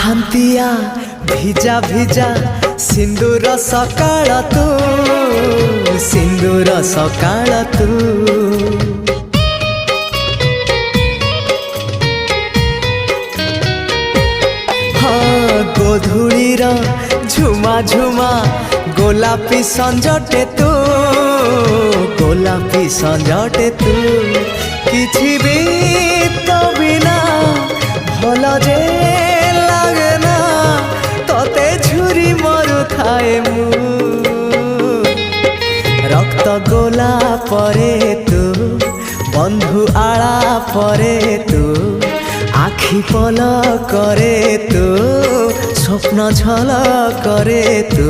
ପାହାନ୍ତିଆ ଭିଜା ଭିଜା ସିନ୍ଦୁର ସକାଳ ତୁ, ସିନ୍ଦୁର ସକାଳ ତୁ। ହଁ ଗୋଧୂଳିର ଝୁମା ଝୁମା ଗୋଲାପୀ ସଞ୍ଜଟେ ତୁ, ଗୋଲାପୀ ସଞ୍ଜଟେ ତୁ। କିଛି ବି ତ ବିନା ଭଲ ଯେ লাগে না, ততে ঝুরি মরুথায়ে মু। রক্ত গোলা পরে তু, বন্ধু আড়া পরে তু, আখি পল করে তু, স্বপ্ন ঝল করে তু।